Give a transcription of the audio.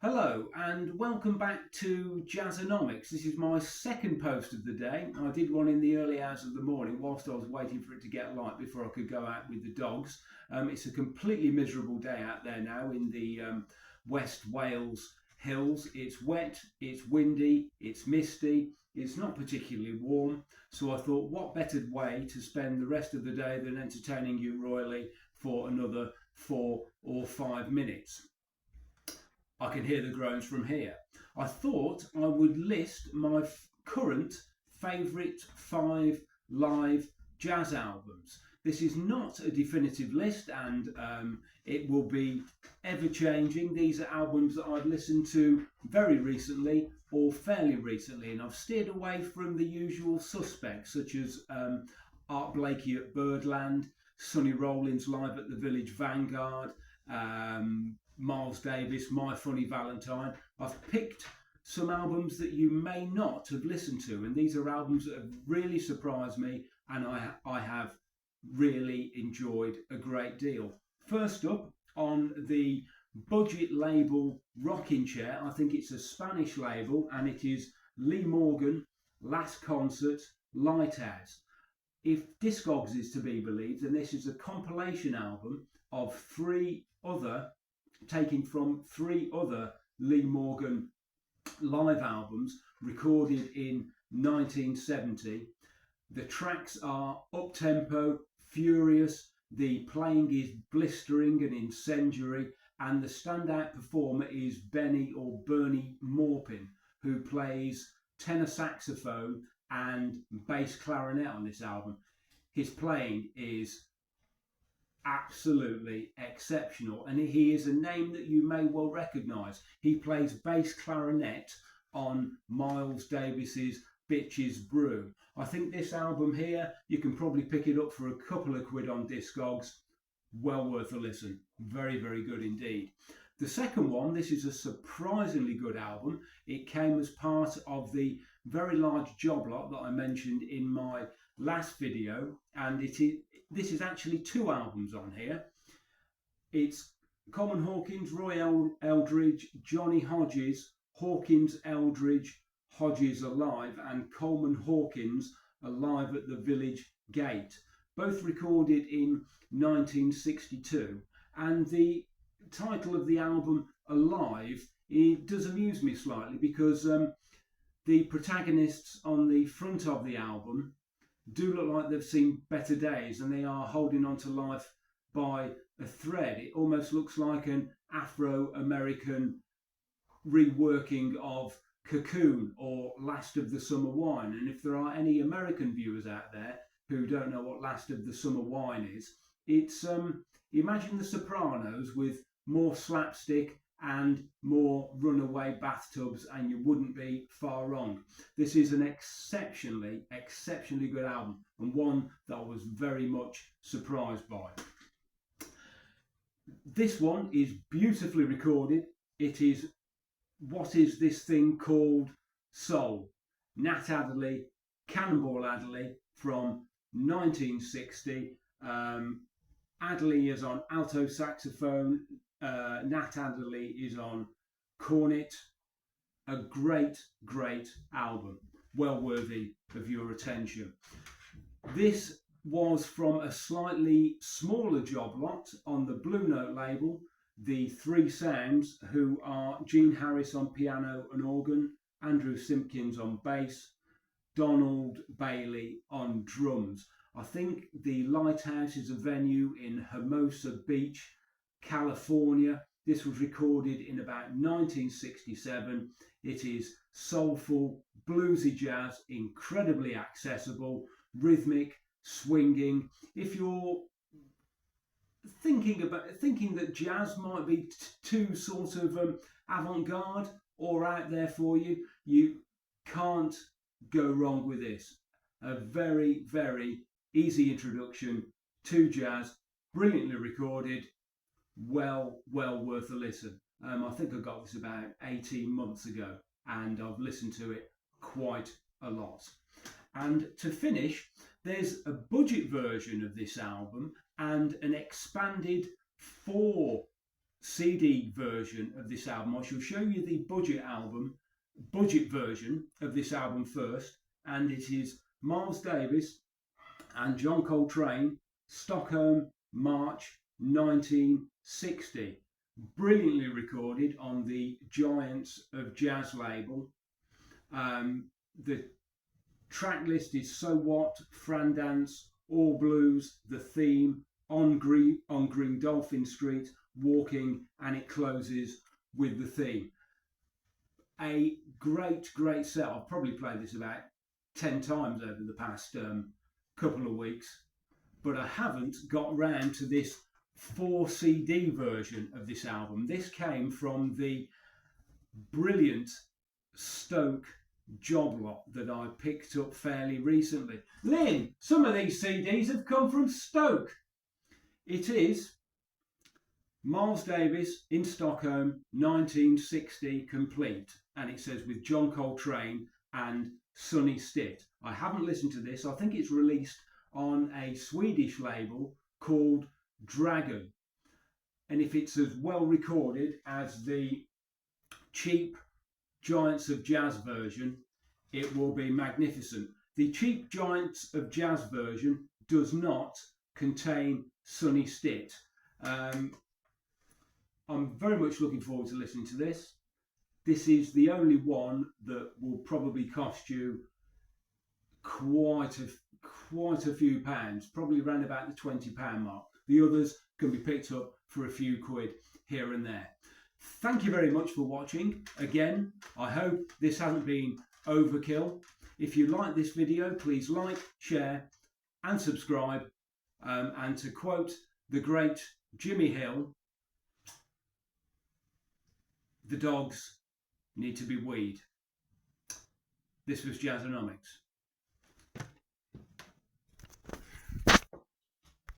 Hello and welcome back to Jazzonomics. This is my second post of the day. I did one in the early hours of the morning whilst I was waiting for it to get light before I could go out with the dogs. It's a completely miserable day out there now in the West Wales hills. It's wet, it's windy, it's misty, it's not particularly warm. So I thought, what better way to spend the rest of the day than entertaining you royally for another 4 or 5 minutes. I can hear the groans from here. I thought I would list my current favourite 5 live jazz albums. This is not a definitive list and it will be ever changing. These are albums that I've listened to very recently or fairly recently, and I've steered away from the usual suspects such as Art Blakey at Birdland, Sonny Rollins live at the Village Vanguard, Miles Davis, My Funny Valentine. I've picked some albums that you may not have listened to, and these are albums that have really surprised me and I have really enjoyed a great deal. First up, on the budget label Rocking Chair, I think it's a Spanish label, and it is Lee Morgan, Last Concert, Lighthouse. If Discogs is to be believed, then this is a compilation album of taken from 3 other Lee Morgan live albums recorded in 1970. The tracks are up-tempo, furious, the playing is blistering and incendiary, and the standout performer is Bernie Maupin, who plays tenor saxophone and bass clarinet on this album. His playing is absolutely exceptional, and he is a name that you may well recognise. He plays bass clarinet on Miles Davis's Bitches Brew. I think this album here, you can probably pick it up for a couple of quid on Discogs. Well worth a listen. Very, very good indeed. The second one, this is a surprisingly good album. It came as part of the very large job lot that I mentioned in my last video, and this is actually 2 albums on here. It's Coleman Hawkins, Roy Eldridge, Johnny Hodges, Hawkins, Eldridge, Hodges Alive, and Coleman Hawkins Alive at the Village Gate, both recorded in 1962. And the title of the album, Alive, it does amuse me slightly because the protagonists on the front of the album do look like they've seen better days, and they are holding on to life by a thread. It almost looks like an Afro-American reworking of Cocoon or Last of the Summer Wine. And if there are any American viewers out there who don't know what Last of the Summer Wine is, it's imagine the Sopranos with more slapstick and more runaway bathtubs, and you wouldn't be far wrong. This is an exceptionally good album, and one that I was very much surprised by. This one is beautifully recorded. It is What Is This Thing Called Soul? Nat Adderley, Cannonball Adderley from 1960. Adderley is on alto saxophone, Nat Adderley is on cornet. A great album, well worthy of your attention. This was from a slightly smaller job lot on the Blue Note label, the 3 Sounds, who are Gene Harris on piano and organ, Andrew Simpkins on bass, Donald Bailey on drums. I think the Lighthouse is a venue in Hermosa Beach, California. This was recorded in about 1967. It is soulful, bluesy jazz, incredibly accessible, rhythmic, swinging. If you're thinking that jazz might be too sort of avant-garde or out there for you, you can't go wrong with this. A very, very easy introduction to jazz, brilliantly recorded, well worth a listen. I think I got this about 18 months ago, and I've listened to it quite a lot. And to finish, there's a budget version of this album and an expanded 4 CD version of this album. I shall show you the budget version of this album first, and it is Miles Davis and John Coltrane, Stockholm, March 1960. Brilliantly recorded on the Giants of Jazz label. The track list is So What, Fran Dance, All Blues, The Theme, On Green Dolphin Street, Walking, and it closes with The Theme. A great set. I've probably played this about 10 times over the past couple of weeks, but I haven't got round to this 4 CD version of this album. This came from the brilliant Stoke job lot that I picked up fairly recently. Lynn, some of these CDs have come from Stoke. It is Miles Davis in Stockholm 1960 complete, and it says with John Coltrane and Sonny Stitt. I haven't listened to this. I think it's released on a Swedish label called Dragon, and if it's as well recorded as the cheap Giants of Jazz version, it will be magnificent. The cheap Giants of Jazz version does not contain Sonny Stitt. I'm very much looking forward to listening to this. This is the only one that will probably cost you quite a few pounds, probably around about the £20 mark. The others can be picked up for a few quid here and there. Thank you very much for watching. Again, I hope this hasn't been overkill. If you like this video, please like, share and subscribe. And to quote the great Jimmy Hill, the dogs need to be weed. This was Jazzonomics.